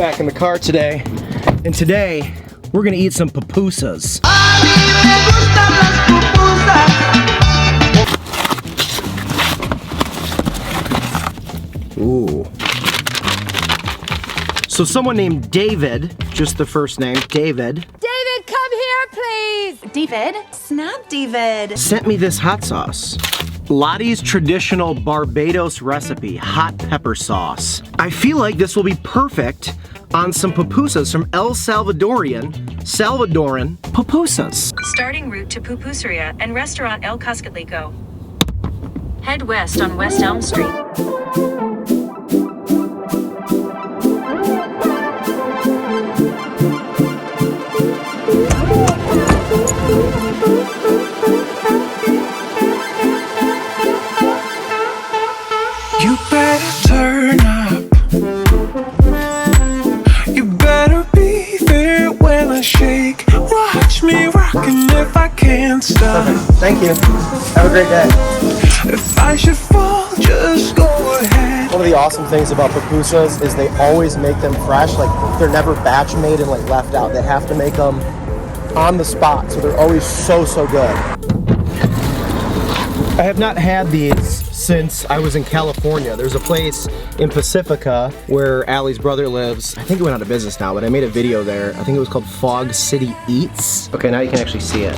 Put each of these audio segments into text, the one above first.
back in the car today, and today we're gonna eat some pupusas. Ooh. So someone named David, just the first name, David. David, come here, please. David, snap David. Sent me this hot sauce. Lottie's traditional Barbados recipe, hot pepper sauce. I feel like this will be perfect on some pupusas from Salvadoran pupusas. Starting route to Pupuseria and Restaurant El Cuscatleco. Head west on West Elm Street. You better turn up. You better be there when I shake. Watch me rockin' if I can't stop. Thank you. Have a great day. If I should fall, just go ahead. One of the awesome things about pupusas is they always make them fresh. Like, they're never batch made and like left out. They have to make them on the spot, so they're always so good. I have not had these since I was in California. There's a place in Pacifica where Allie's brother lives. I think it went out of business now, but I made a video there. I think it was called Fog City Eats. Okay, now you can actually see it.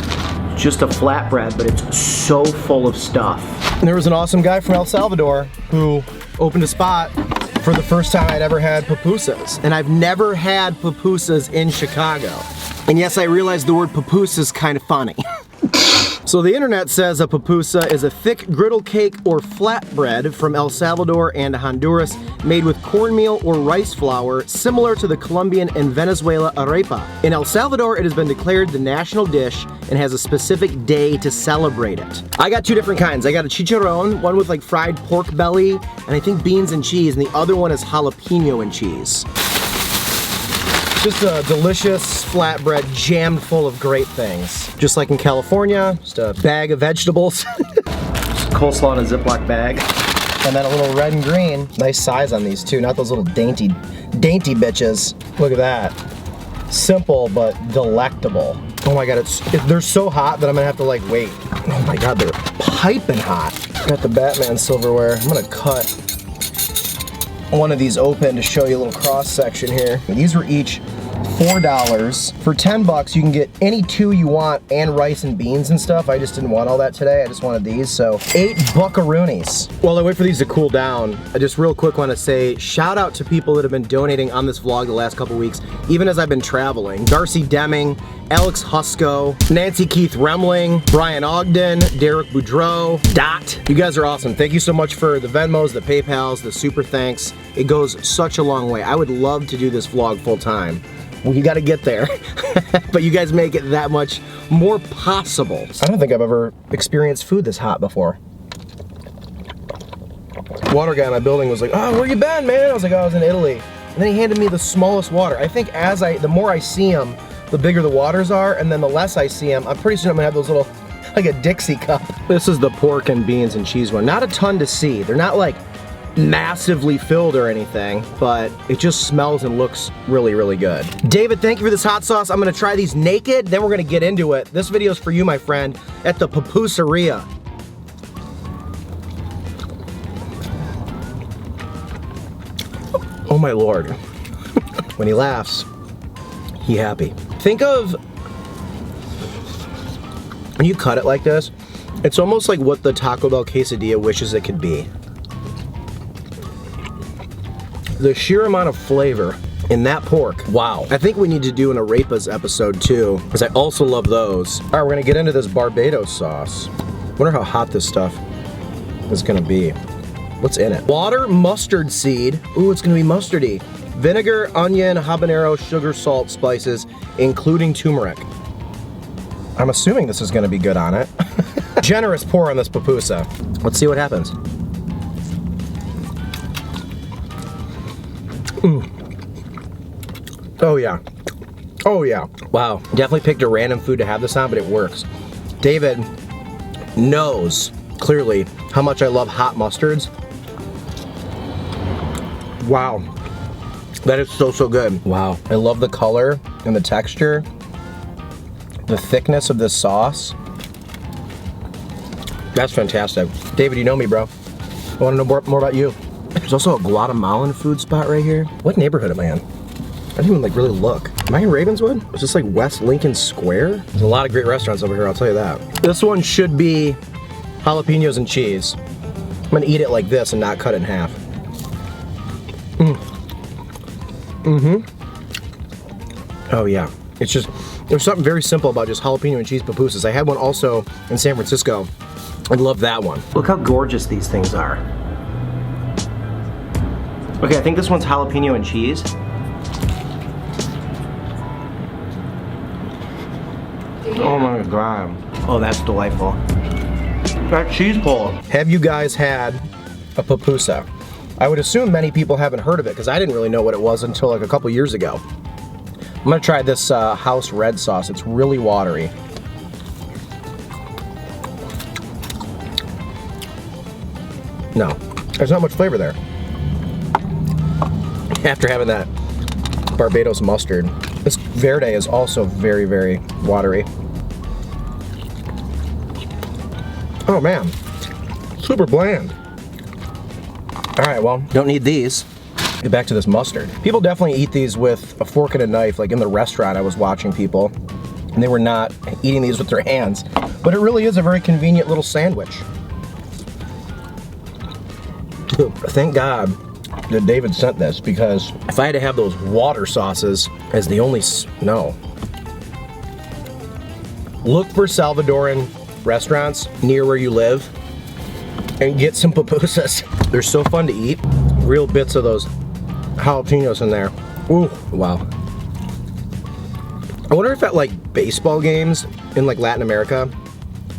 Just a flatbread, but it's so full of stuff. And there was an awesome guy from El Salvador who opened a spot for the first time I'd ever had pupusas. And I've never had pupusas in Chicago. And yes, I realize the word pupusa is kind of funny. So the internet says a pupusa is a thick griddle cake or flatbread from El Salvador and Honduras made with cornmeal or rice flour, similar to the Colombian and Venezuela arepa. In El Salvador, it has been declared the national dish and has a specific day to celebrate it. I got two different kinds. I got a chicharron, one with like fried pork belly, and I think beans and cheese, and the other one is jalapeno and cheese. Just a delicious flatbread jammed full of great things. Just like in California, just a bag of vegetables. Coleslaw in a Ziploc bag. And then a little red and green. Nice size on these too, not those little dainty bitches. Look at that. Simple but delectable. Oh my God, they're so hot that I'm gonna have to like wait. Oh my God, they're piping hot. Got the Batman silverware. I'm gonna cut one of these open to show you a little cross section here. These were each $4. For 10 bucks, you can get any two you want and rice and beans and stuff. I just didn't want all that today. I just wanted these, so 8 buckaroonies. While I wait for these to cool down, I just real quick want to say shout out to people that have been donating on this vlog the last couple weeks, even as I've been traveling. Darcy Deming, Alex Husko, Nancy Keith Remling, Brian Ogden, Derek Boudreau, Dot. You guys are awesome. Thank you so much for the Venmos, the PayPals, the super thanks. It goes such a long way. I would love to do this vlog full time. Well, you gotta get there. But you guys make it that much more possible. I don't think I've ever experienced food this hot before. Water guy in my building was like, "Oh, where you been, man?" I was like, "Oh, I was in Italy." And then he handed me the smallest water. I think the more I see him, the bigger the waters are, and then the less I see him, I'm pretty soon I'm gonna have those little, like a Dixie cup. This is the pork and beans and cheese one. Not a ton to see. They're not like massively filled or anything, but it just smells and looks really good. David, thank you for this hot sauce. I'm gonna try these naked, then we're gonna get into it. This video's for you, my friend, at the Pupuseria. Oh my Lord. When he laughs, he happy. Think of, when you cut it like this, it's almost like what the Taco Bell quesadilla wishes it could be. The sheer amount of flavor in that pork, wow. I think we need to do an arepas episode too, because I also love those. All right, we're gonna get into this Barbados sauce. Wonder how hot this stuff is gonna be. What's in it? Water, mustard seed. Ooh, it's gonna be mustardy. Vinegar, onion, habanero, sugar, salt, spices, including turmeric. I'm assuming this is gonna be good on it. Generous pour on this pupusa. Let's see what happens. Mm. Oh yeah. Oh yeah. Wow. Definitely picked a random food to have this on, but it works. David knows, clearly, how much I love hot mustards. Wow. That is so, so good. Wow. I love the color and the texture. The thickness of this sauce. That's fantastic. David, you know me, bro. I want to know more about you. There's also a Guatemalan food spot right here. What neighborhood am I in? I didn't even like really look. Am I in Ravenswood? Is this like West Lincoln Square? There's a lot of great restaurants over here, I'll tell you that. This one should be jalapenos and cheese. I'm gonna eat it like this and not cut it in half. Oh yeah. It's just, there's something very simple about just jalapeno and cheese pupusas. I had one also in San Francisco. I love that one. Look how gorgeous these things are. Okay, I think this one's jalapeno and cheese. Oh my God. Oh, that's delightful. That cheese pull. Have you guys had a pupusa? I would assume many people haven't heard of it because I didn't really know what it was until like a couple years ago. I'm gonna try this house red sauce. It's really watery. No, there's not much flavor there. After having that Barbados mustard. This verde is also very, very watery. Oh man, super bland. All right, well, don't need these. Get back to this mustard. People definitely eat these with a fork and a knife, like in the restaurant I was watching people, and they were not eating these with their hands. But it really is a very convenient little sandwich. Thank God that David sent this, because if I had to have those water sauces as the only, no. Look for Salvadoran restaurants near where you live and get some pupusas. They're so fun to eat. Real bits of those jalapenos in there. Ooh, wow. I wonder if at like baseball games in like Latin America,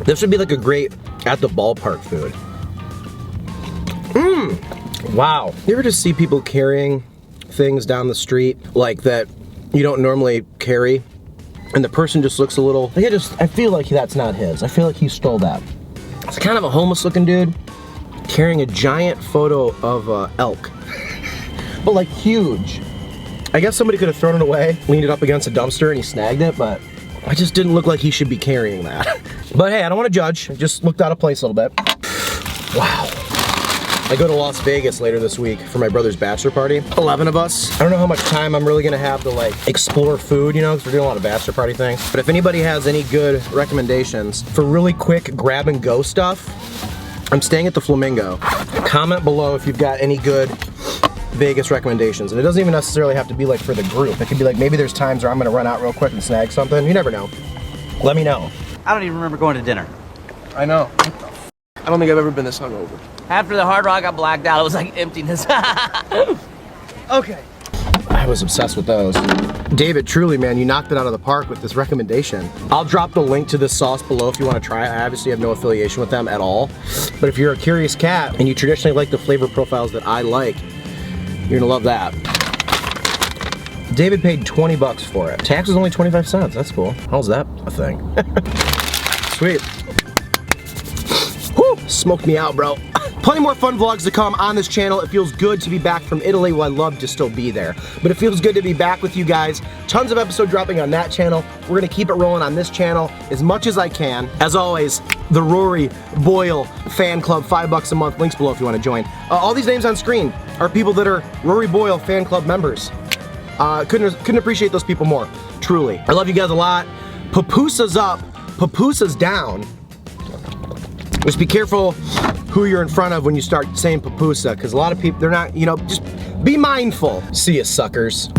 this would be like a great at the ballpark food. Wow. You ever just see people carrying things down the street like that you don't normally carry, and the person just looks a little, like I feel like that's not his. I feel like he stole that. It's kind of a homeless looking dude carrying a giant photo of elk, but like huge. I guess somebody could have thrown it away, leaned it up against a dumpster, and he snagged it, but I just didn't look like he should be carrying that. But hey, I don't want to judge. I just looked out of place a little bit. Wow. I go to Las Vegas later this week for my brother's bachelor party. 11 of us. I don't know how much time I'm really gonna have to like explore food, you know, because we're doing a lot of bachelor party things. But if anybody has any good recommendations for really quick grab and go stuff, I'm staying at the Flamingo. Comment below if you've got any good Vegas recommendations. And it doesn't even necessarily have to be like for the group. It could be like, maybe there's times where I'm gonna run out real quick and snag something. You never know. Let me know. I don't even remember going to dinner. I know. I don't think I've ever been this hungover. After the Hard Rock, I blacked out. It was like emptiness. Okay. I was obsessed with those. David, truly, man, you knocked it out of the park with this recommendation. I'll drop the link to this sauce below if you want to try it. I obviously have no affiliation with them at all. But if you're a curious cat and you traditionally like the flavor profiles that I like, you're gonna love that. David paid 20 bucks for it. Tax was only 25 cents. That's cool. How's that a thing? Sweet. Whew, smoked me out, bro. Plenty more fun vlogs to come on this channel. It feels good to be back from Italy. Well, I'd love to still be there, but it feels good to be back with you guys. Tons of episode dropping on that channel. We're gonna keep it rolling on this channel as much as I can. As always, the Rory Boyle Fan Club, $5 a month. Links below if you want to join. All these names on screen are people that are Rory Boyle Fan Club members. Couldn't appreciate those people more, truly. I love you guys a lot. Pupusas up, pupusas down. Just be careful who you're in front of when you start saying pupusa, because a lot of people, they're not, you know, just be mindful. See ya, suckers.